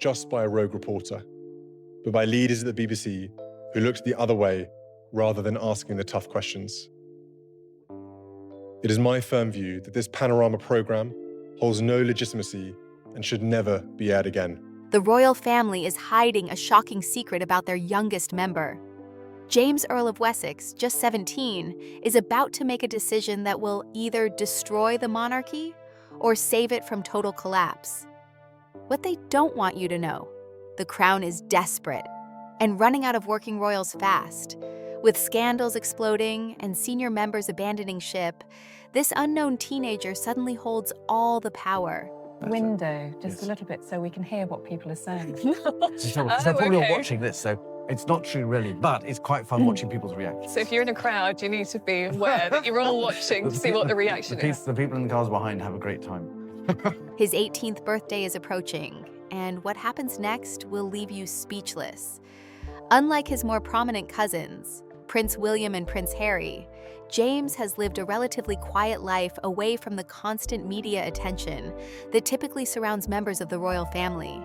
just by a rogue reporter, but by leaders at the BBC who looked the other way rather than asking the tough questions. It is my firm view that this panorama programme holds no legitimacy and should never be aired again. The royal family is hiding a shocking secret about their youngest member. James, Earl of Wessex, just 17, is about to make a decision that will either destroy the monarchy or save it from total collapse. What they don't want you to know: the crown is desperate and running out of working royals fast. With scandals exploding and senior members abandoning ship, this unknown teenager suddenly holds all the power. Window, just a little bit, so we can hear what people are saying. So they're probably all watching this, so it's not true really, but it's quite fun watching people's reactions. So if you're in a crowd, you need to be aware that you're all watching to see what the reaction is. The people in the cars behind have a great time. His 18th birthday is approaching, and what happens next will leave you speechless. Unlike his more prominent cousins, Prince William and Prince Harry, James has lived a relatively quiet life away from the constant media attention that typically surrounds members of the royal family.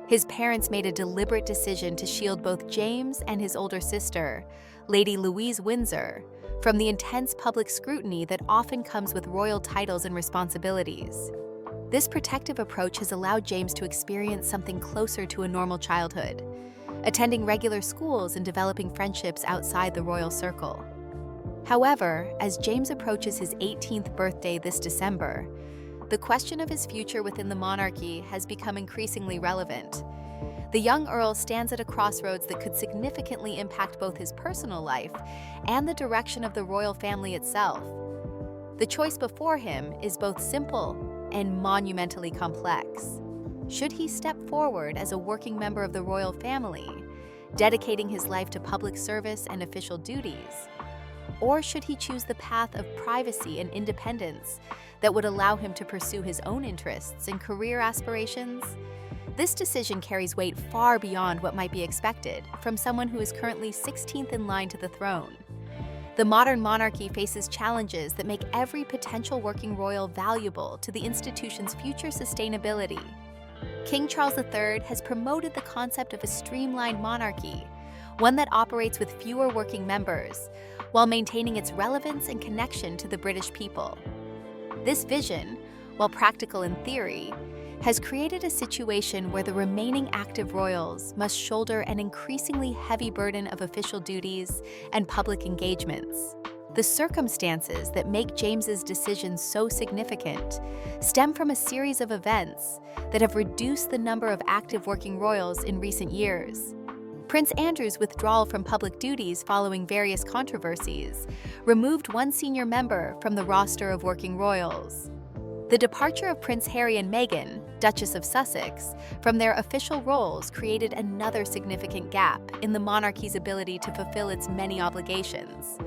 His parents made a deliberate decision to shield both James and his older sister, Lady Louise Windsor, from the intense public scrutiny that often comes with royal titles and responsibilities. This protective approach has allowed James to experience something closer to a normal childhood, attending regular schools and developing friendships outside the royal circle. However, as James approaches his 18th birthday this December, the question of his future within the monarchy has become increasingly relevant. The young Earl stands at a crossroads that could significantly impact both his personal life and the direction of the royal family itself. The choice before him is both simple and monumentally complex. Should he step forward as a working member of the royal family, dedicating his life to public service and official duties? Or should he choose the path of privacy and independence that would allow him to pursue his own interests and career aspirations? This decision carries weight far beyond what might be expected from someone who is currently 16th in line to the throne. The modern monarchy faces challenges that make every potential working royal valuable to the institution's future sustainability. King Charles III has promoted the concept of a streamlined monarchy, one that operates with fewer working members, while maintaining its relevance and connection to the British people. This vision, while practical in theory, has created a situation where the remaining active royals must shoulder an increasingly heavy burden of official duties and public engagements. The circumstances that make James's decision so significant stem from a series of events that have reduced the number of active working royals in recent years. Prince Andrew's withdrawal from public duties following various controversies removed one senior member from the roster of working royals. The departure of Prince Harry and Meghan, Duchess of Sussex, from their official roles created another significant gap in the monarchy's ability to fulfill its many obligations.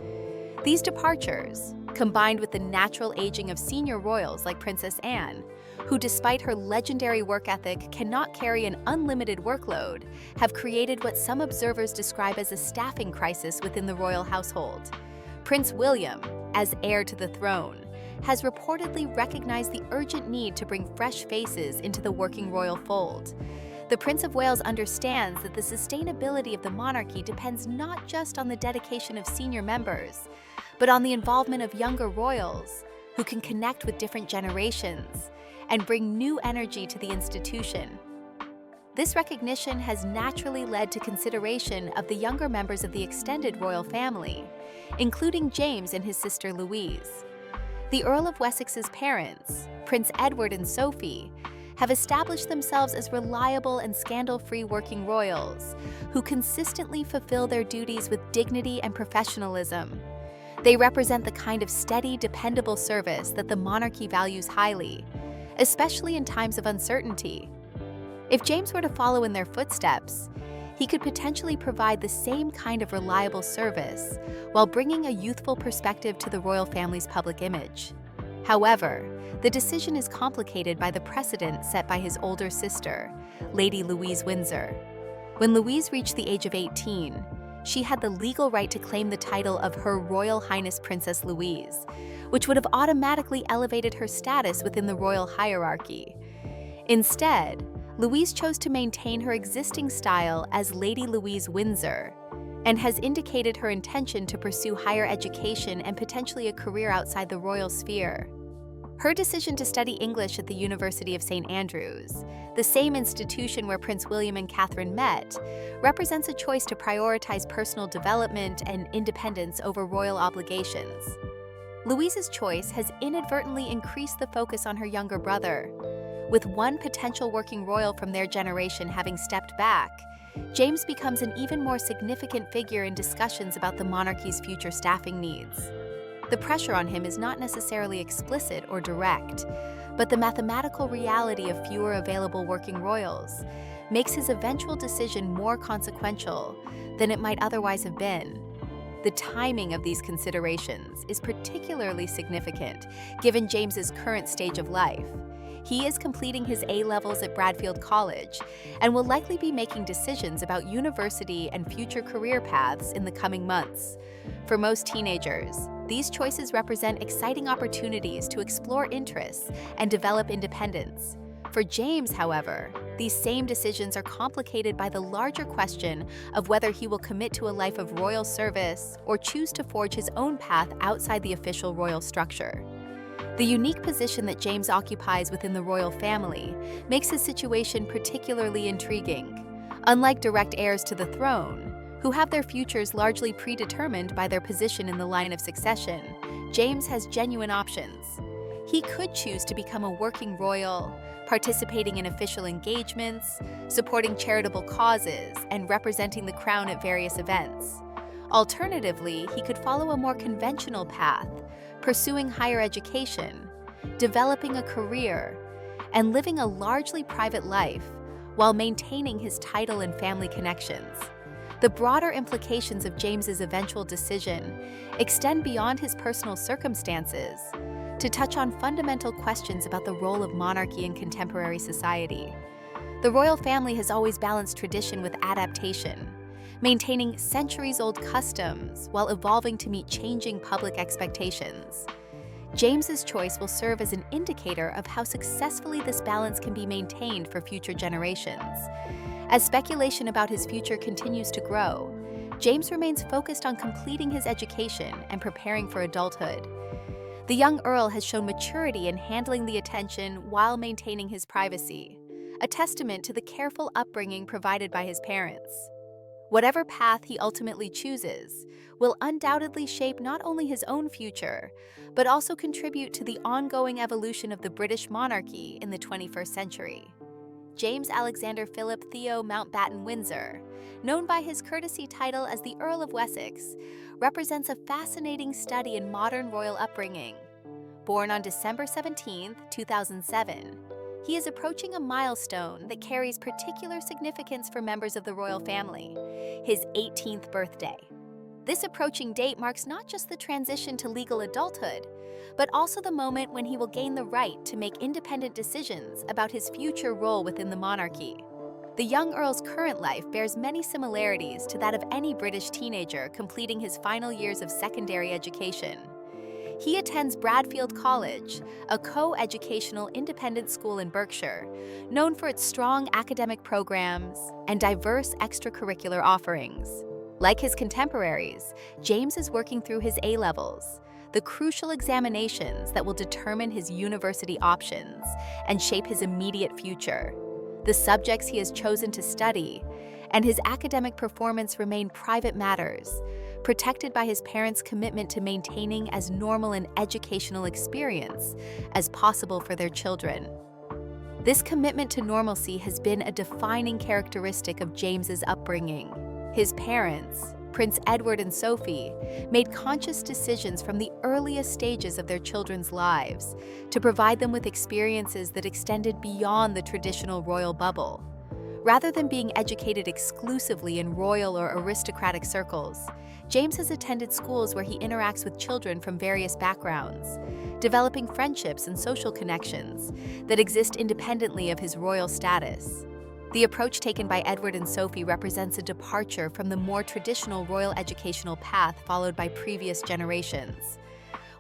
These departures, combined with the natural aging of senior royals like Princess Anne, who despite her legendary work ethic cannot carry an unlimited workload, have created what some observers describe as a staffing crisis within the royal household. Prince William, as heir to the throne, has reportedly recognized the urgent need to bring fresh faces into the working royal fold. The Prince of Wales understands that the sustainability of the monarchy depends not just on the dedication of senior members, but on the involvement of younger royals who can connect with different generations and bring new energy to the institution. This recognition has naturally led to consideration of the younger members of the extended royal family, including James and his sister Louise. The Earl of Wessex's parents, Prince Edward and Sophie, have established themselves as reliable and scandal-free working royals who consistently fulfill their duties with dignity and professionalism. They represent the kind of steady, dependable service that the monarchy values highly, especially in times of uncertainty. If James were to follow in their footsteps, he could potentially provide the same kind of reliable service while bringing a youthful perspective to the royal family's public image. However, the decision is complicated by the precedent set by his older sister, Lady Louise Windsor. When Louise reached the age of 18, she had the legal right to claim the title of Her Royal Highness Princess Louise, which would have automatically elevated her status within the royal hierarchy. Instead, Louise chose to maintain her existing style as Lady Louise Windsor and has indicated her intention to pursue higher education and potentially a career outside the royal sphere. Her decision to study English at the University of St. Andrews, the same institution where Prince William and Catherine met, represents a choice to prioritize personal development and independence over royal obligations. Louise's choice has inadvertently increased the focus on her younger brother. With one potential working royal from their generation having stepped back, James becomes an even more significant figure in discussions about the monarchy's future staffing needs. The pressure on him is not necessarily explicit or direct, but the mathematical reality of fewer available working royals makes his eventual decision more consequential than it might otherwise have been. The timing of these considerations is particularly significant given James's current stage of life. He is completing his A-levels at Bradfield College and will likely be making decisions about university and future career paths in the coming months. For most teenagers, these choices represent exciting opportunities to explore interests and develop independence. For James, however, these same decisions are complicated by the larger question of whether he will commit to a life of royal service or choose to forge his own path outside the official royal structure. The unique position that James occupies within the royal family makes his situation particularly intriguing. Unlike direct heirs to the throne, who have their futures largely predetermined by their position in the line of succession, James has genuine options. He could choose to become a working royal, participating in official engagements, supporting charitable causes, and representing the crown at various events. Alternatively, he could follow a more conventional path, pursuing higher education, developing a career, and living a largely private life while maintaining his title and family connections. The broader implications of James's eventual decision extend beyond his personal circumstances to touch on fundamental questions about the role of monarchy in contemporary society. The royal family has always balanced tradition with adaptation, maintaining centuries-old customs while evolving to meet changing public expectations. James's choice will serve as an indicator of how successfully this balance can be maintained for future generations. As speculation about his future continues to grow, James remains focused on completing his education and preparing for adulthood. The young Earl has shown maturity in handling the attention while maintaining his privacy, a testament to the careful upbringing provided by his parents. Whatever path he ultimately chooses will undoubtedly shape not only his own future, but also contribute to the ongoing evolution of the British monarchy in the 21st century. James Alexander Philip Theo Mountbatten Windsor, known by his courtesy title as the Earl of Wessex, represents a fascinating study in modern royal upbringing. Born on December 17, 2007, he is approaching a milestone that carries particular significance for members of the royal family, his 18th birthday. This approaching date marks not just the transition to legal adulthood, but also the moment when he will gain the right to make independent decisions about his future role within the monarchy. The young Earl's current life bears many similarities to that of any British teenager completing his final years of secondary education. He attends Bradfield College, a co-educational independent school in Berkshire, known for its strong academic programs and diverse extracurricular offerings. Like his contemporaries, James is working through his A-levels, the crucial examinations that will determine his university options and shape his immediate future. The subjects he has chosen to study and his academic performance remain private matters, protected by his parents' commitment to maintaining as normal an educational experience as possible for their children. This commitment to normalcy has been a defining characteristic of James's upbringing. His parents, Prince Edward and Sophie, made conscious decisions from the earliest stages of their children's lives to provide them with experiences that extended beyond the traditional royal bubble. Rather than being educated exclusively in royal or aristocratic circles, James has attended schools where he interacts with children from various backgrounds, developing friendships and social connections that exist independently of his royal status. The approach taken by Edward and Sophie represents a departure from the more traditional royal educational path followed by previous generations.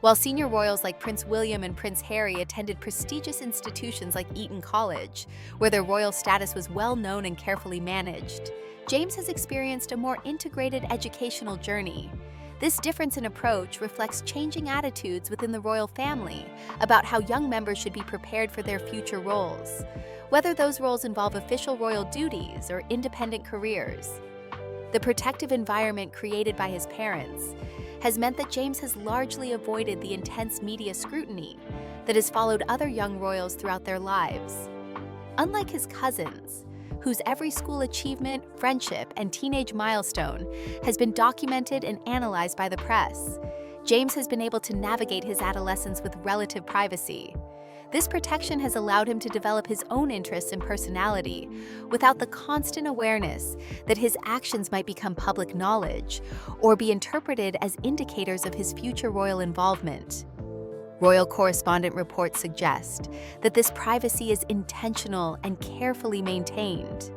While senior royals like Prince William and Prince Harry attended prestigious institutions like Eton College, where their royal status was well known and carefully managed, James has experienced a more integrated educational journey. This difference in approach reflects changing attitudes within the royal family about how young members should be prepared for their future roles, whether those roles involve official royal duties or independent careers. The protective environment created by his parents has meant that James has largely avoided the intense media scrutiny that has followed other young royals throughout their lives. Unlike his cousins, whose every school achievement, friendship, and teenage milestone has been documented and analyzed by the press, James has been able to navigate his adolescence with relative privacy. This protection has allowed him to develop his own interests and personality without the constant awareness that his actions might become public knowledge or be interpreted as indicators of his future royal involvement. Royal correspondent reports suggest that this privacy is intentional and carefully maintained.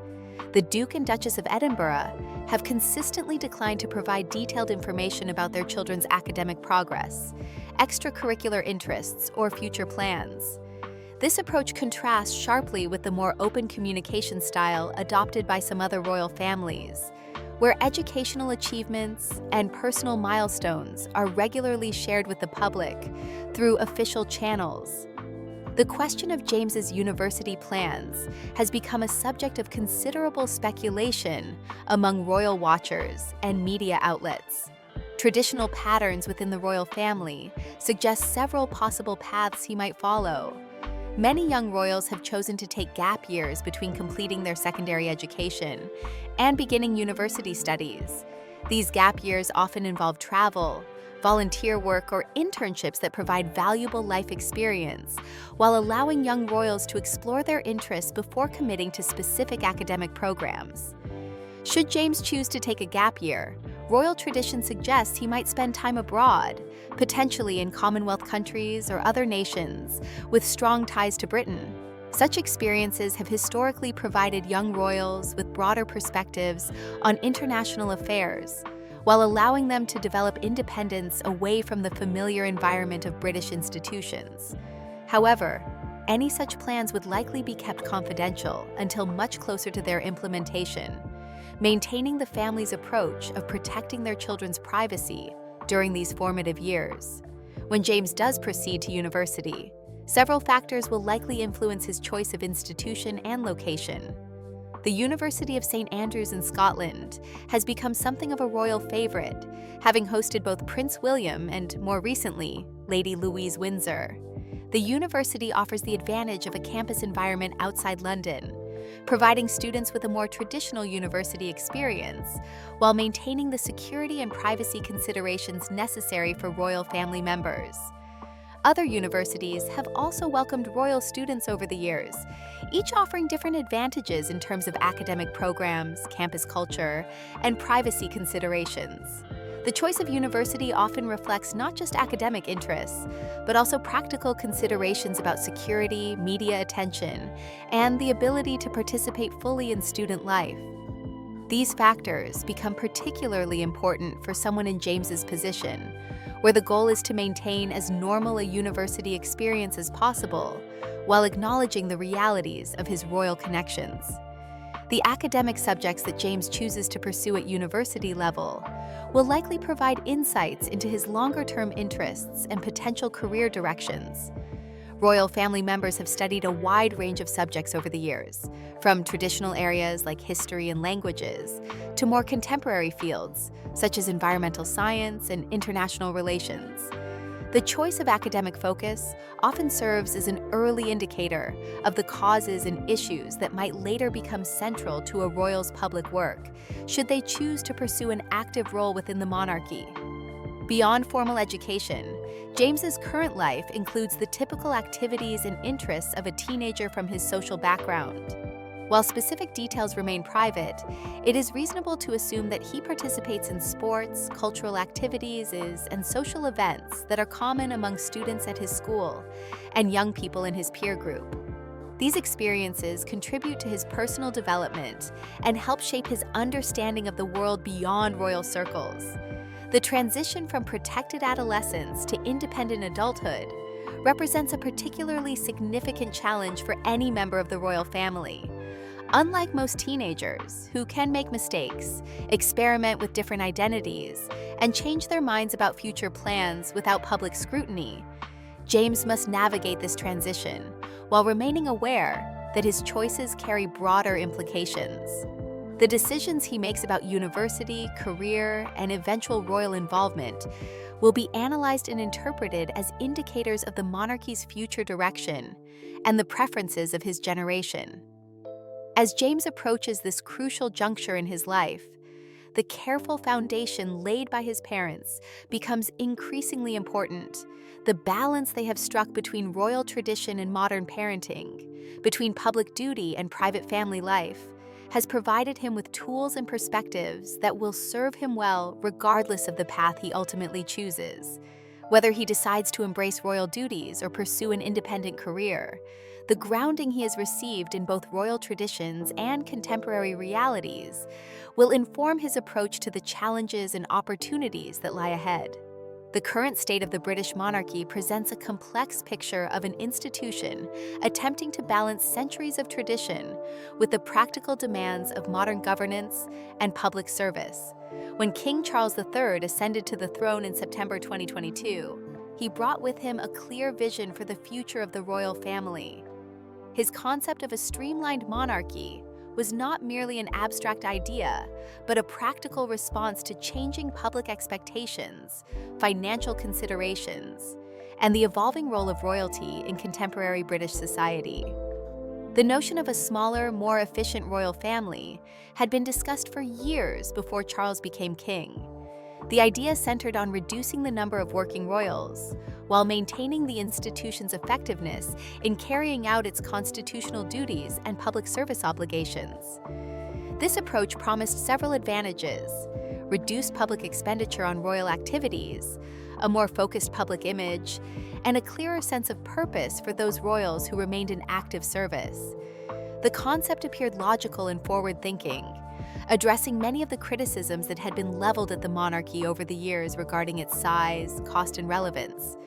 The Duke and Duchess of Edinburgh have consistently declined to provide detailed information about their children's academic progress, extracurricular interests, or future plans. This approach contrasts sharply with the more open communication style adopted by some other royal families, where educational achievements and personal milestones are regularly shared with the public through official channels. The question of James's university plans has become a subject of considerable speculation among royal watchers and media outlets. Traditional patterns within the royal family suggest several possible paths he might follow. Many young royals have chosen to take gap years between completing their secondary education and beginning university studies. These gap years often involve travel, volunteer work, or internships that provide valuable life experience, while allowing young royals to explore their interests before committing to specific academic programs. Should James choose to take a gap year, royal tradition suggests he might spend time abroad, potentially in Commonwealth countries or other nations with strong ties to Britain. Such experiences have historically provided young royals with broader perspectives on international affairs, while allowing them to develop independence away from the familiar environment of British institutions. However, any such plans would likely be kept confidential until much closer to their implementation, maintaining the family's approach of protecting their children's privacy during these formative years. When James does proceed to university, several factors will likely influence his choice of institution and location. The University of St. Andrews in Scotland has become something of a royal favorite, having hosted both Prince William and, more recently, Lady Louise Windsor. The university offers the advantage of a campus environment outside London, providing students with a more traditional university experience, while maintaining the security and privacy considerations necessary for royal family members. Other universities have also welcomed royal students over the years, each offering different advantages in terms of academic programs, campus culture, and privacy considerations. The choice of university often reflects not just academic interests, but also practical considerations about security, media attention, and the ability to participate fully in student life. These factors become particularly important for someone in James's position, where the goal is to maintain as normal a university experience as possible, while acknowledging the realities of his royal connections. The academic subjects that James chooses to pursue at university level will likely provide insights into his longer-term interests and potential career directions. Royal family members have studied a wide range of subjects over the years, from traditional areas like history and languages to more contemporary fields such as environmental science and international relations. The choice of academic focus often serves as an early indicator of the causes and issues that might later become central to a royal's public work, should they choose to pursue an active role within the monarchy. Beyond formal education, James's current life includes the typical activities and interests of a teenager from his social background. While specific details remain private, it is reasonable to assume that he participates in sports, cultural activities, and social events that are common among students at his school and young people in his peer group. These experiences contribute to his personal development and help shape his understanding of the world beyond royal circles. The transition from protected adolescence to independent adulthood represents a particularly significant challenge for any member of the royal family. Unlike most teenagers, who can make mistakes, experiment with different identities, and change their minds about future plans without public scrutiny, James must navigate this transition while remaining aware that his choices carry broader implications. The decisions he makes about university, career, and eventual royal involvement will be analyzed and interpreted as indicators of the monarchy's future direction and the preferences of his generation. As James approaches this crucial juncture in his life, the careful foundation laid by his parents becomes increasingly important. The balance they have struck between royal tradition and modern parenting, between public duty and private family life, has provided him with tools and perspectives that will serve him well regardless of the path he ultimately chooses. Whether he decides to embrace royal duties or pursue an independent career, the grounding he has received in both royal traditions and contemporary realities will inform his approach to the challenges and opportunities that lie ahead. The current state of the British monarchy presents a complex picture of an institution attempting to balance centuries of tradition with the practical demands of modern governance and public service. When King Charles III ascended to the throne in September 2022, he brought with him a clear vision for the future of the royal family. His concept of a streamlined monarchy was not merely an abstract idea, but a practical response to changing public expectations, financial considerations, and the evolving role of royalty in contemporary British society. The notion of a smaller, more efficient royal family had been discussed for years before Charles became king. The idea centered on reducing the number of working royals, while maintaining the institution's effectiveness in carrying out its constitutional duties and public service obligations. This approach promised several advantages: reduced public expenditure on royal activities, a more focused public image, and a clearer sense of purpose for those royals who remained in active service. The concept appeared logical and forward-thinking, addressing many of the criticisms that had been leveled at the monarchy over the years regarding its size, cost, and relevance.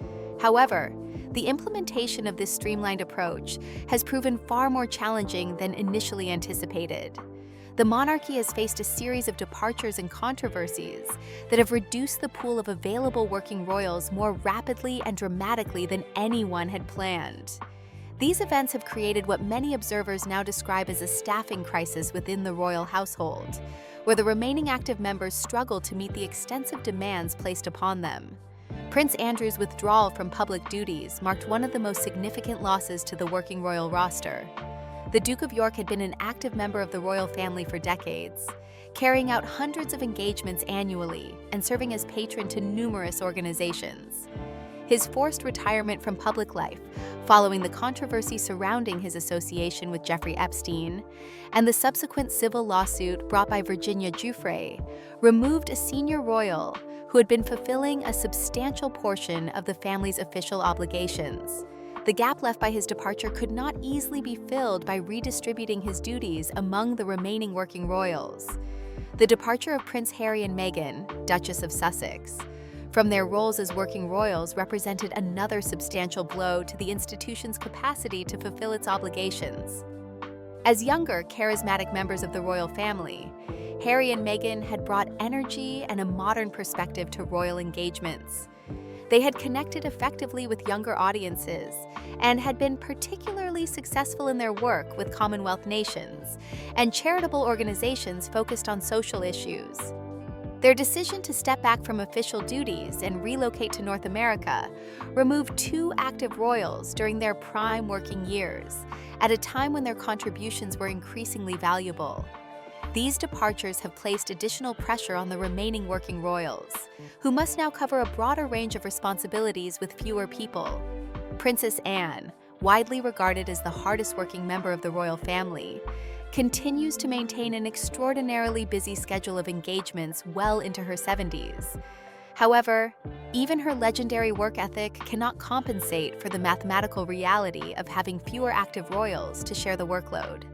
However, the implementation of this streamlined approach has proven far more challenging than initially anticipated. The monarchy has faced a series of departures and controversies that have reduced the pool of available working royals more rapidly and dramatically than anyone had planned. These events have created what many observers now describe as a staffing crisis within the royal household, where the remaining active members struggle to meet the extensive demands placed upon them. Prince Andrew's withdrawal from public duties marked one of the most significant losses to the working royal roster. The Duke of York had been an active member of the royal family for decades, carrying out hundreds of engagements annually and serving as patron to numerous organizations. His forced retirement from public life, following the controversy surrounding his association with Jeffrey Epstein, and the subsequent civil lawsuit brought by Virginia Giuffre, removed a senior royal who had been fulfilling a substantial portion of the family's official obligations. The gap left by his departure could not easily be filled by redistributing his duties among the remaining working royals. The departure of Prince Harry and Meghan, Duchess of Sussex, from their roles as working royals represented another substantial blow to the institution's capacity to fulfill its obligations. As younger, charismatic members of the royal family, Harry and Meghan had brought energy and a modern perspective to royal engagements. They had connected effectively with younger audiences and had been particularly successful in their work with Commonwealth nations and charitable organizations focused on social issues. Their decision to step back from official duties and relocate to North America removed two active royals during their prime working years, at a time when their contributions were increasingly valuable. These departures have placed additional pressure on the remaining working royals, who must now cover a broader range of responsibilities with fewer people. Princess Anne, widely regarded as the hardest-working member of the royal family, continues to maintain an extraordinarily busy schedule of engagements well into her 70s. However, even her legendary work ethic cannot compensate for the mathematical reality of having fewer active royals to share the workload.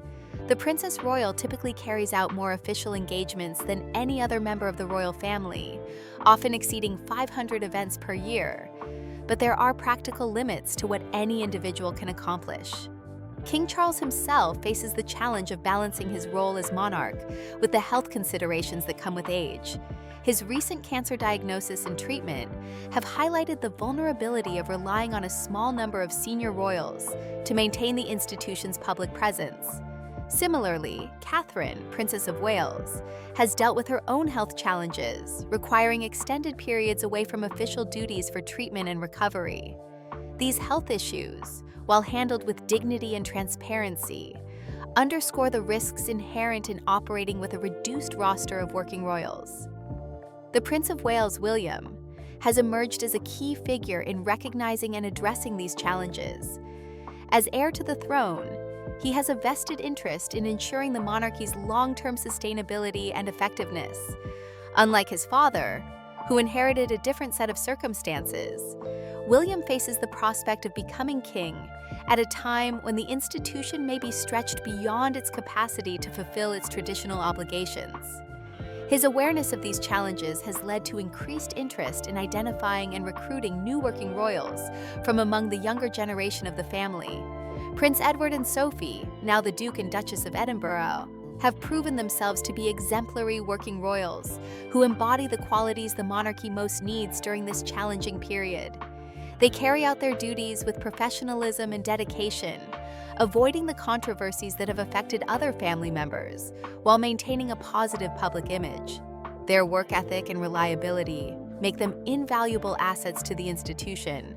The Princess Royal typically carries out more official engagements than any other member of the royal family, often exceeding 500 events per year. But there are practical limits to what any individual can accomplish. King Charles himself faces the challenge of balancing his role as monarch with the health considerations that come with age. His recent cancer diagnosis and treatment have highlighted the vulnerability of relying on a small number of senior royals to maintain the institution's public presence. Similarly, Catherine, Princess of Wales, has dealt with her own health challenges, requiring extended periods away from official duties for treatment and recovery. These health issues, while handled with dignity and transparency, underscore the risks inherent in operating with a reduced roster of working royals. The Prince of Wales, William, has emerged as a key figure in recognizing and addressing these challenges. As heir to the throne, he has a vested interest in ensuring the monarchy's long-term sustainability and effectiveness. Unlike his father, who inherited a different set of circumstances, William faces the prospect of becoming king at a time when the institution may be stretched beyond its capacity to fulfill its traditional obligations. His awareness of these challenges has led to increased interest in identifying and recruiting new working royals from among the younger generation of the family. Prince Edward and Sophie, now the Duke and Duchess of Edinburgh, have proven themselves to be exemplary working royals who embody the qualities the monarchy most needs during this challenging period. They carry out their duties with professionalism and dedication, avoiding the controversies that have affected other family members while maintaining a positive public image. Their work ethic and reliability make them invaluable assets to the institution,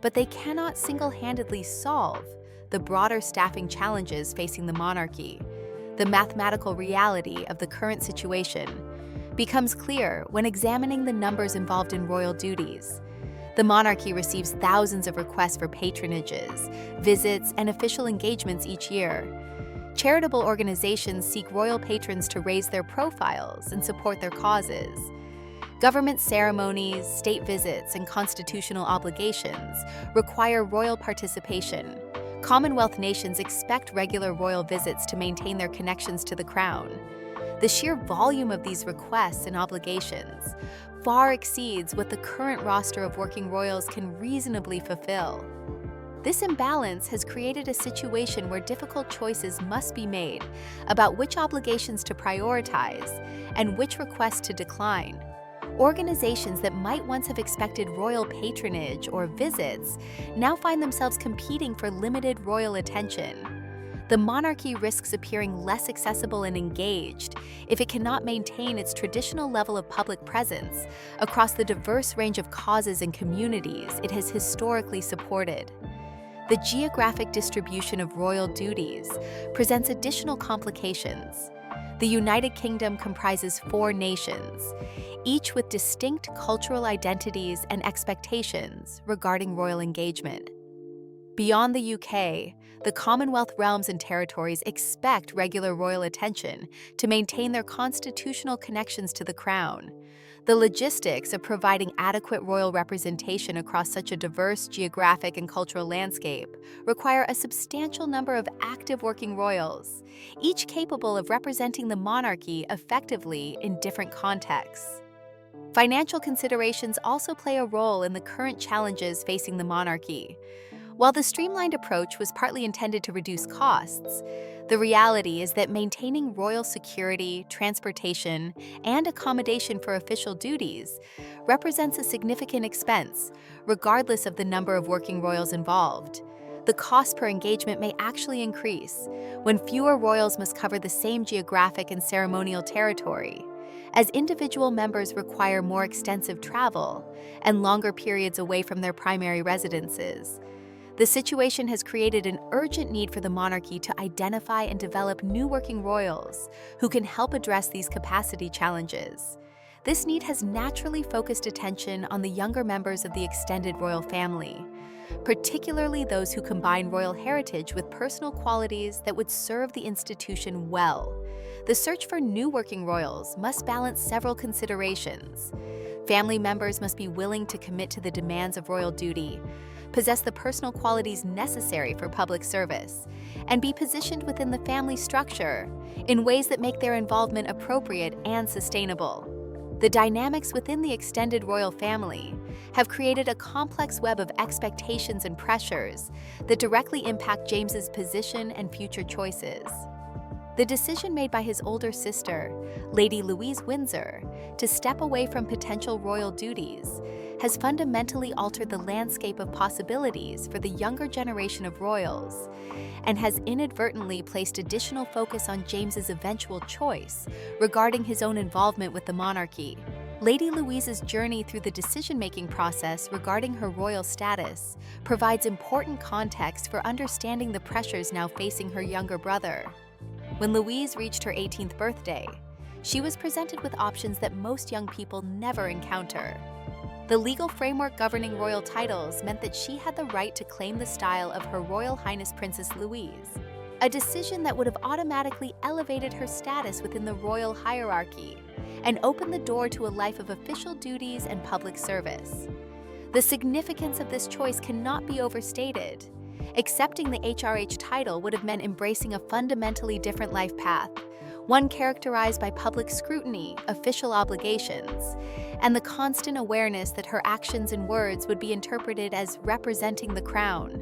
but they cannot single-handedly solve the broader staffing challenges facing the monarchy. The mathematical reality of the current situation becomes clear when examining the numbers involved in royal duties. The monarchy receives thousands of requests for patronages, visits, and official engagements each year. Charitable organizations seek royal patrons to raise their profiles and support their causes. Government ceremonies, state visits, and constitutional obligations require royal participation. Commonwealth nations expect regular royal visits to maintain their connections to the crown. The sheer volume of these requests and obligations far exceeds what the current roster of working royals can reasonably fulfill. This imbalance has created a situation where difficult choices must be made about which obligations to prioritize and which requests to decline. Organizations that might once have expected royal patronage or visits now find themselves competing for limited royal attention. The monarchy risks appearing less accessible and engaged if it cannot maintain its traditional level of public presence across the diverse range of causes and communities it has historically supported. The geographic distribution of royal duties presents additional complications. The United Kingdom comprises 4 nations, each with distinct cultural identities and expectations regarding royal engagement. Beyond the UK, the Commonwealth realms and territories expect regular royal attention to maintain their constitutional connections to the crown. The logistics of providing adequate royal representation across such a diverse geographic and cultural landscape require a substantial number of active working royals, each capable of representing the monarchy effectively in different contexts. Financial considerations also play a role in the current challenges facing the monarchy. While the streamlined approach was partly intended to reduce costs, the reality is that maintaining royal security, transportation, and accommodation for official duties represents a significant expense, regardless of the number of working royals involved. The cost per engagement may actually increase when fewer royals must cover the same geographic and ceremonial territory, as individual members require more extensive travel and longer periods away from their primary residences. The situation has created an urgent need for the monarchy to identify and develop new working royals who can help address these capacity challenges. This need has naturally focused attention on the younger members of the extended royal family, particularly those who combine royal heritage with personal qualities that would serve the institution well. The search for new working royals must balance several considerations. Family members must be willing to commit to the demands of royal duty, possess the personal qualities necessary for public service, and be positioned within the family structure in ways that make their involvement appropriate and sustainable. The dynamics within the extended royal family have created a complex web of expectations and pressures that directly impact James's position and future choices. The decision made by his older sister, Lady Louise Windsor, to step away from potential royal duties has fundamentally altered the landscape of possibilities for the younger generation of royals and has inadvertently placed additional focus on James's eventual choice regarding his own involvement with the monarchy. Lady Louise's journey through the decision-making process regarding her royal status provides important context for understanding the pressures now facing her younger brother. When Louise reached her 18th birthday, she was presented with options that most young people never encounter. The legal framework governing royal titles meant that she had the right to claim the style of Her Royal Highness Princess Louise, a decision that would have automatically elevated her status within the royal hierarchy and opened the door to a life of official duties and public service. The significance of this choice cannot be overstated. Accepting the HRH title would have meant embracing a fundamentally different life path, one characterized by public scrutiny, official obligations, and the constant awareness that her actions and words would be interpreted as representing the crown.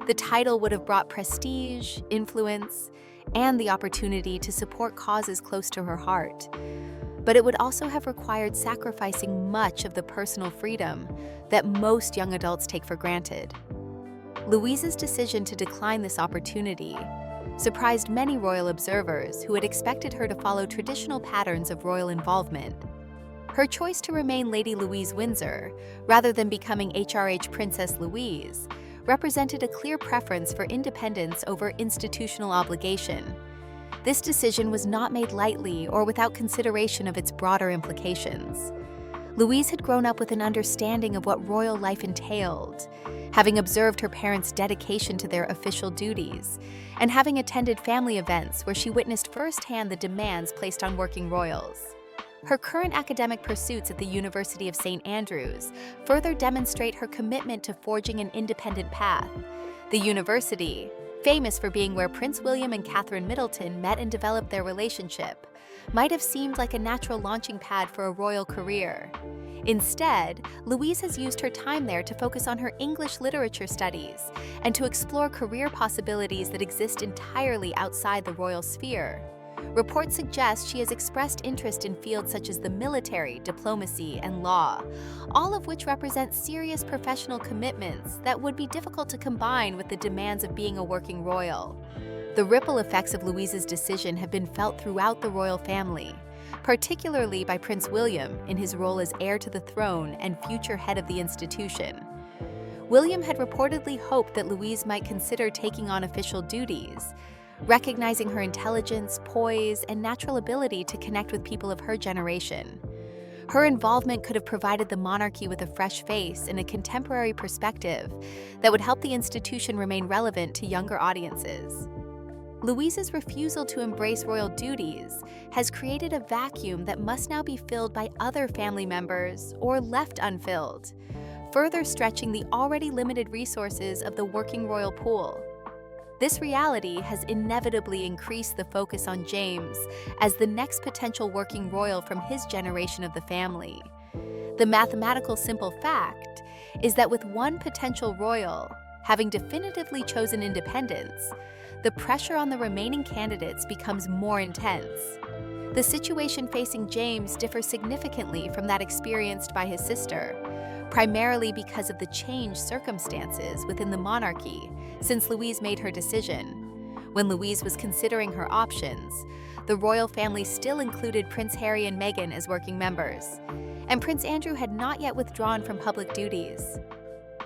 The title would have brought prestige, influence, and the opportunity to support causes close to her heart. But it would also have required sacrificing much of the personal freedom that most young adults take for granted. Louise's decision to decline this opportunity surprised many royal observers who had expected her to follow traditional patterns of royal involvement. Her choice to remain Lady Louise Windsor, rather than becoming HRH Princess Louise, represented a clear preference for independence over institutional obligation. This decision was not made lightly or without consideration of its broader implications. Louise had grown up with an understanding of what royal life entailed, having observed her parents' dedication to their official duties, and having attended family events where she witnessed firsthand the demands placed on working royals. Her current academic pursuits at the University of St. Andrews further demonstrate her commitment to forging an independent path. The university, famous for being where Prince William and Catherine Middleton met and developed their relationship, might have seemed like a natural launching pad for a royal career. Instead, Louise has used her time there to focus on her English literature studies and to explore career possibilities that exist entirely outside the royal sphere. Reports suggest she has expressed interest in fields such as the military, diplomacy, and law, all of which represent serious professional commitments that would be difficult to combine with the demands of being a working royal. The ripple effects of Louise's decision have been felt throughout the royal family, particularly by Prince William in his role as heir to the throne and future head of the institution. William had reportedly hoped that Louise might consider taking on official duties, recognizing her intelligence, poise, and natural ability to connect with people of her generation. Her involvement could have provided the monarchy with a fresh face and a contemporary perspective that would help the institution remain relevant to younger audiences. Louise's refusal to embrace royal duties has created a vacuum that must now be filled by other family members or left unfilled, further stretching the already limited resources of the working royal pool. This reality has inevitably increased the focus on James as the next potential working royal from his generation of the family. The mathematical simple fact is that with one potential royal having definitively chosen independence, the pressure on the remaining candidates becomes more intense. The situation facing James differs significantly from that experienced by his sister, primarily because of the changed circumstances within the monarchy since Louise made her decision. When Louise was considering her options, the royal family still included Prince Harry and Meghan as working members, and Prince Andrew had not yet withdrawn from public duties.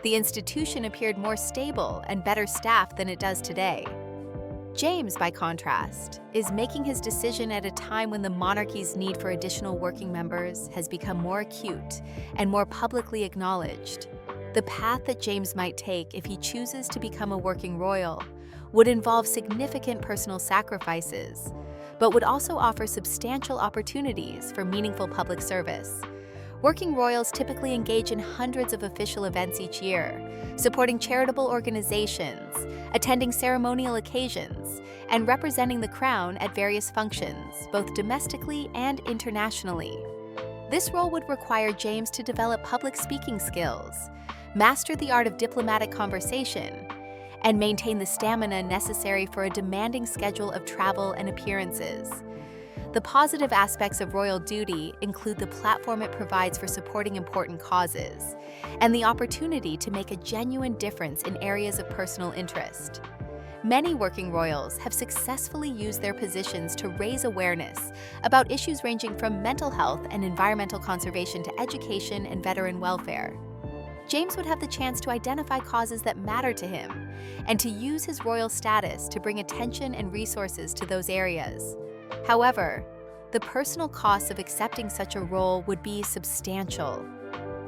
The institution appeared more stable and better staffed than it does today. James, by contrast, is making his decision at a time when the monarchy's need for additional working members has become more acute and more publicly acknowledged. The path that James might take if he chooses to become a working royal would involve significant personal sacrifices, but would also offer substantial opportunities for meaningful public service. Working royals typically engage in hundreds of official events each year, supporting charitable organizations, attending ceremonial occasions, and representing the crown at various functions, both domestically and internationally. This role would require James to develop public speaking skills, master the art of diplomatic conversation, and maintain the stamina necessary for a demanding schedule of travel and appearances. The positive aspects of royal duty include the platform it provides for supporting important causes, and the opportunity to make a genuine difference in areas of personal interest. Many working royals have successfully used their positions to raise awareness about issues ranging from mental health and environmental conservation to education and veteran welfare. James would have the chance to identify causes that matter to him and to use his royal status to bring attention and resources to those areas. However, the personal costs of accepting such a role would be substantial.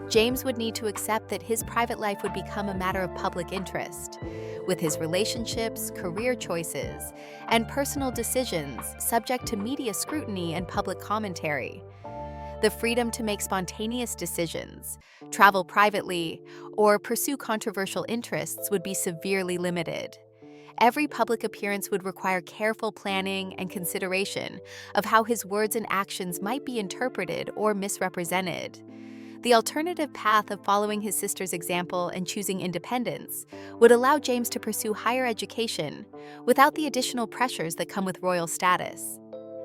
James would need to accept that his private life would become a matter of public interest, with his relationships, career choices, and personal decisions subject to media scrutiny and public commentary. The freedom to make spontaneous decisions, travel privately, or pursue controversial interests would be severely limited. Every public appearance would require careful planning and consideration of how his words and actions might be interpreted or misrepresented. The alternative path of following his sister's example and choosing independence would allow James to pursue higher education without the additional pressures that come with royal status.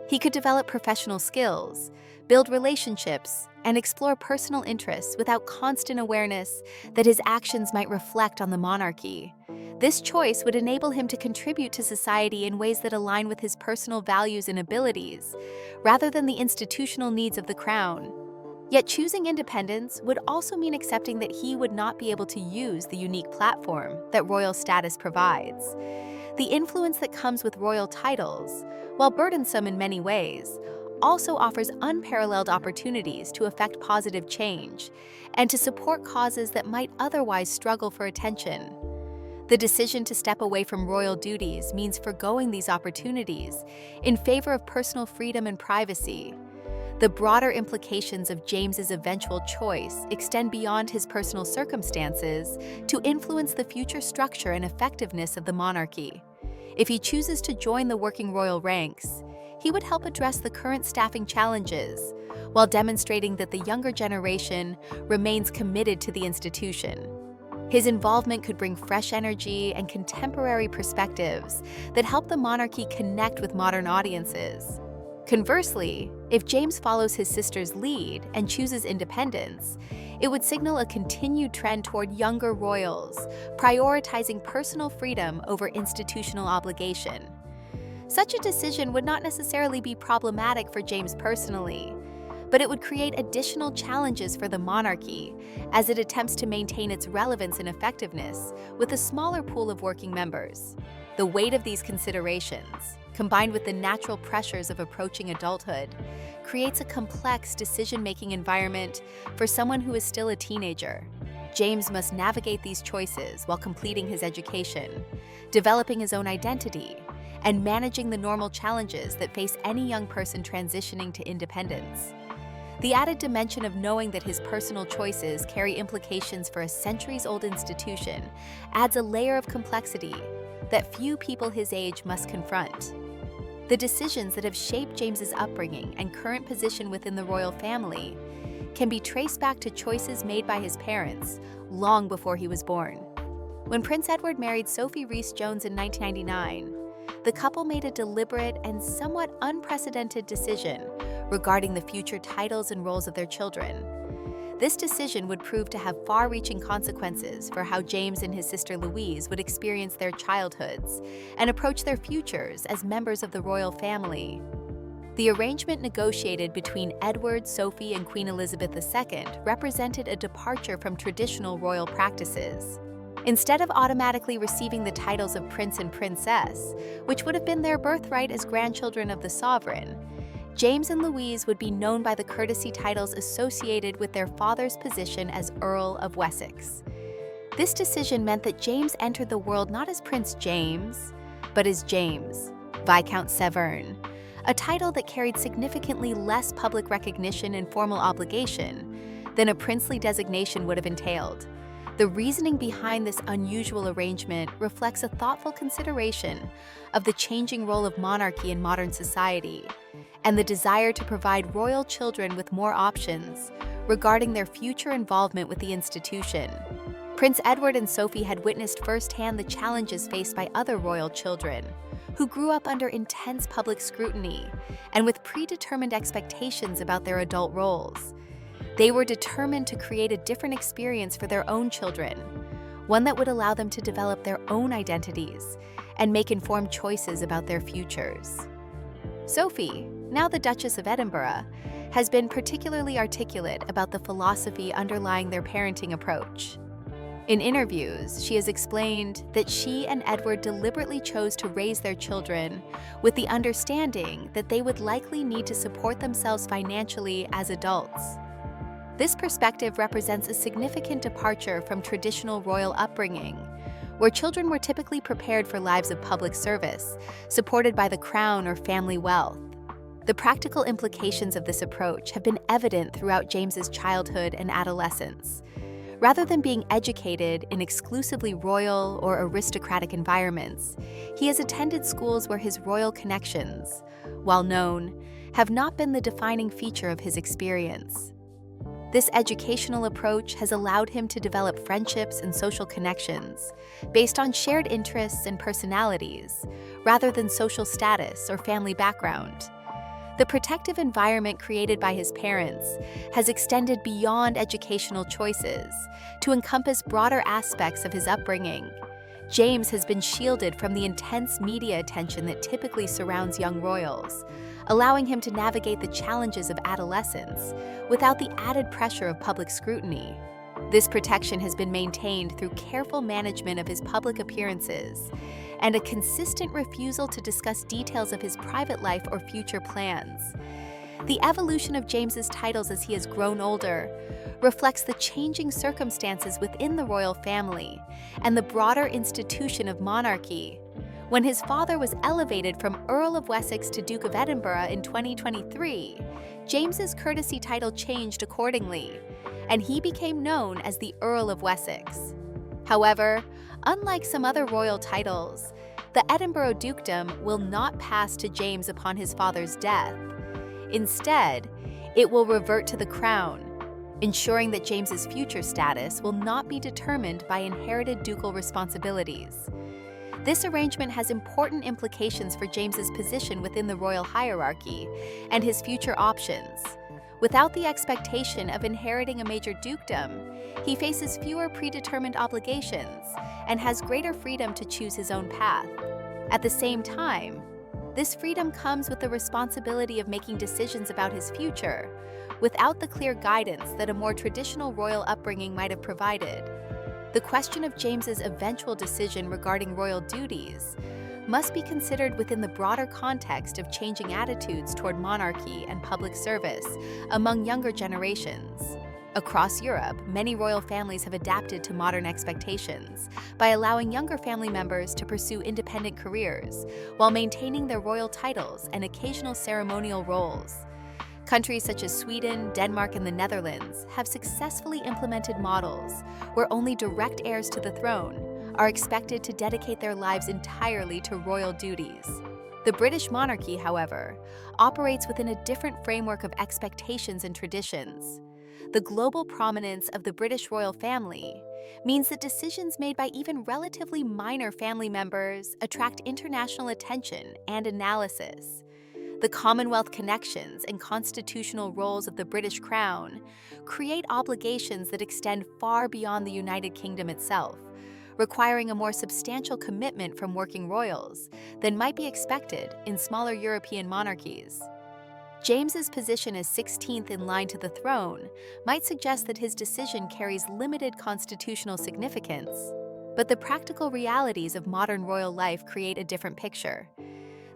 He could develop professional skills, build relationships, and explore personal interests without constant awareness that his actions might reflect on the monarchy. This choice would enable him to contribute to society in ways that align with his personal values and abilities, rather than the institutional needs of the crown. Yet choosing independence would also mean accepting that he would not be able to use the unique platform that royal status provides. The influence that comes with royal titles, while burdensome in many ways, also offers unparalleled opportunities to effect positive change and to support causes that might otherwise struggle for attention. The decision to step away from royal duties means forgoing these opportunities in favor of personal freedom and privacy. The broader implications of James's eventual choice extend beyond his personal circumstances to influence the future structure and effectiveness of the monarchy. If he chooses to join the working royal ranks, he would help address the current staffing challenges while demonstrating that the younger generation remains committed to the institution. His involvement could bring fresh energy and contemporary perspectives that help the monarchy connect with modern audiences. Conversely, if James follows his sister's lead and chooses independence, it would signal a continued trend toward younger royals, prioritizing personal freedom over institutional obligation. Such a decision would not necessarily be problematic for James personally, but it would create additional challenges for the monarchy as it attempts to maintain its relevance and effectiveness with a smaller pool of working members. The weight of these considerations, combined with the natural pressures of approaching adulthood, creates a complex decision-making environment for someone who is still a teenager. James must navigate these choices while completing his education, developing his own identity, and managing the normal challenges that face any young person transitioning to independence. The added dimension of knowing that his personal choices carry implications for a centuries-old institution adds a layer of complexity that few people his age must confront. The decisions that have shaped James's upbringing and current position within the royal family can be traced back to choices made by his parents long before he was born. When Prince Edward married Sophie Rhys-Jones in 1999, the couple made a deliberate and somewhat unprecedented decision regarding the future titles and roles of their children. This decision would prove to have far-reaching consequences for how James and his sister Louise would experience their childhoods and approach their futures as members of the royal family. The arrangement negotiated between Edward, Sophie, and Queen Elizabeth II represented a departure from traditional royal practices. Instead of automatically receiving the titles of prince and princess, which would have been their birthright as grandchildren of the sovereign, James and Louise would be known by the courtesy titles associated with their father's position as Earl of Wessex. This decision meant that James entered the world not as Prince James, but as James, Viscount Severn, a title that carried significantly less public recognition and formal obligation, than a princely designation would have entailed. The reasoning behind this unusual arrangement reflects a thoughtful consideration of the changing role of monarchy in modern society and the desire to provide royal children with more options regarding their future involvement with the institution. Prince Edward and Sophie had witnessed firsthand the challenges faced by other royal children, who grew up under intense public scrutiny and with predetermined expectations about their adult roles. They were determined to create a different experience for their own children, one that would allow them to develop their own identities and make informed choices about their futures. Sophie, now the Duchess of Edinburgh, has been particularly articulate about the philosophy underlying their parenting approach. In interviews, she has explained that she and Edward deliberately chose to raise their children with the understanding that they would likely need to support themselves financially as adults. This perspective represents a significant departure from traditional royal upbringing, where children were typically prepared for lives of public service, supported by the crown or family wealth. The practical implications of this approach have been evident throughout James's childhood and adolescence. Rather than being educated in exclusively royal or aristocratic environments, he has attended schools where his royal connections, while known, have not been the defining feature of his experience. This educational approach has allowed him to develop friendships and social connections based on shared interests and personalities, rather than social status or family background. The protective environment created by his parents has extended beyond educational choices to encompass broader aspects of his upbringing. James has been shielded from the intense media attention that typically surrounds young royals, allowing him to navigate the challenges of adolescence without the added pressure of public scrutiny. This protection has been maintained through careful management of his public appearances and a consistent refusal to discuss details of his private life or future plans. The evolution of James's titles as he has grown older reflects the changing circumstances within the royal family and the broader institution of monarchy. When his father was elevated from Earl of Wessex to Duke of Edinburgh in 2023, James's courtesy title changed accordingly, and he became known as the Earl of Wessex. However, unlike some other royal titles, the Edinburgh dukedom will not pass to James upon his father's death. Instead, it will revert to the crown, ensuring that James's future status will not be determined by inherited ducal responsibilities. This arrangement has important implications for James's position within the royal hierarchy and his future options. Without the expectation of inheriting a major dukedom, he faces fewer predetermined obligations and has greater freedom to choose his own path. At the same time, this freedom comes with the responsibility of making decisions about his future, without the clear guidance that a more traditional royal upbringing might have provided. The question of James's eventual decision regarding royal duties must be considered within the broader context of changing attitudes toward monarchy and public service among younger generations. Across Europe, many royal families have adapted to modern expectations by allowing younger family members to pursue independent careers while maintaining their royal titles and occasional ceremonial roles. Countries such as Sweden, Denmark, and the Netherlands have successfully implemented models where only direct heirs to the throne are expected to dedicate their lives entirely to royal duties. The British monarchy, however, operates within a different framework of expectations and traditions. The global prominence of the British royal family means that decisions made by even relatively minor family members attract international attention and analysis. The Commonwealth connections and constitutional roles of the British Crown create obligations that extend far beyond the United Kingdom itself, requiring a more substantial commitment from working royals than might be expected in smaller European monarchies. James's position as 16th in line to the throne might suggest that his decision carries limited constitutional significance, but the practical realities of modern royal life create a different picture.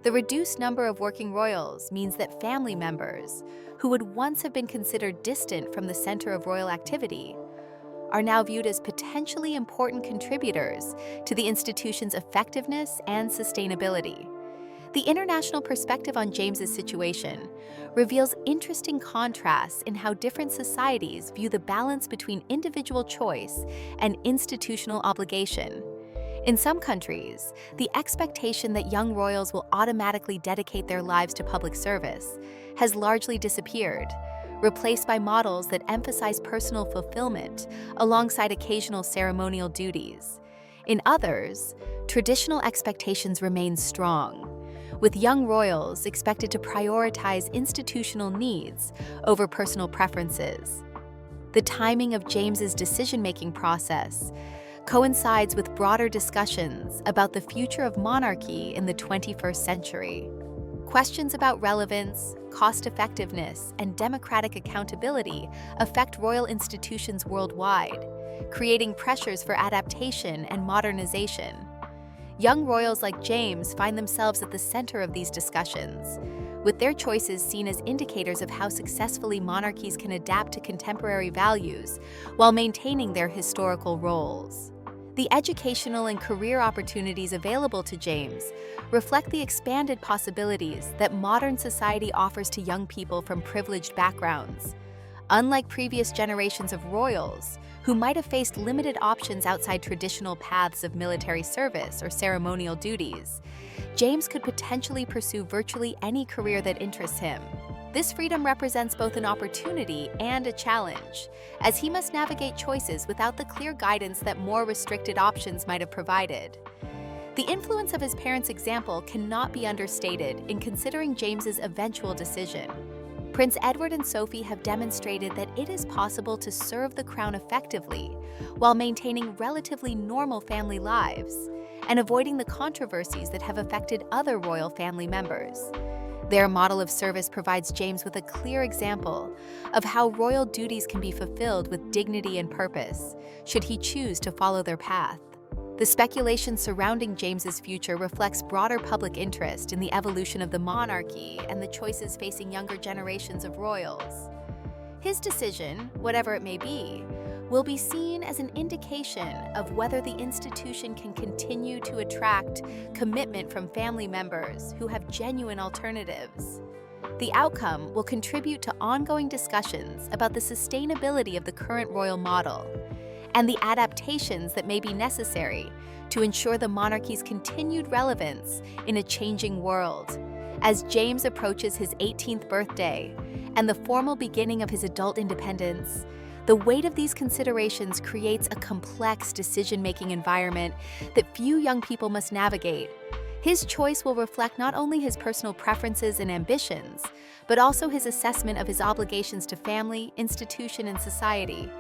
The reduced number of working royals means that family members, who would once have been considered distant from the center of royal activity, are now viewed as potentially important contributors to the institution's effectiveness and sustainability. The international perspective on James's situation reveals interesting contrasts in how different societies view the balance between individual choice and institutional obligation. In some countries, the expectation that young royals will automatically dedicate their lives to public service has largely disappeared, replaced by models that emphasize personal fulfillment alongside occasional ceremonial duties. In others, traditional expectations remain strong, with young royals expected to prioritize institutional needs over personal preferences. The timing of James's decision-making process coincides with broader discussions about the future of monarchy in the 21st century. Questions about relevance, cost-effectiveness, and democratic accountability affect royal institutions worldwide, creating pressures for adaptation and modernization. Young royals like James find themselves at the center of these discussions, with their choices seen as indicators of how successfully monarchies can adapt to contemporary values while maintaining their historical roles. The educational and career opportunities available to James reflect the expanded possibilities that modern society offers to young people from privileged backgrounds. Unlike previous generations of royals, who might have faced limited options outside traditional paths of military service or ceremonial duties, James could potentially pursue virtually any career that interests him. This freedom represents both an opportunity and a challenge, as he must navigate choices without the clear guidance that more restricted options might have provided. The influence of his parents' example cannot be understated in considering James's eventual decision. Prince Edward and Sophie have demonstrated that it is possible to serve the crown effectively while maintaining relatively normal family lives and avoiding the controversies that have affected other royal family members. Their model of service provides James with a clear example of how royal duties can be fulfilled with dignity and purpose, should he choose to follow their path. The speculation surrounding James's future reflects broader public interest in the evolution of the monarchy and the choices facing younger generations of royals. His decision, whatever it may be, will be seen as an indication of whether the institution can continue to attract commitment from family members who have genuine alternatives. The outcome will contribute to ongoing discussions about the sustainability of the current royal model and the adaptations that may be necessary to ensure the monarchy's continued relevance in a changing world. As James approaches his 18th birthday and the formal beginning of his adult independence, the weight of these considerations creates a complex decision-making environment that few young people must navigate. His choice will reflect not only his personal preferences and ambitions, but also his assessment of his obligations to family, institution, and society.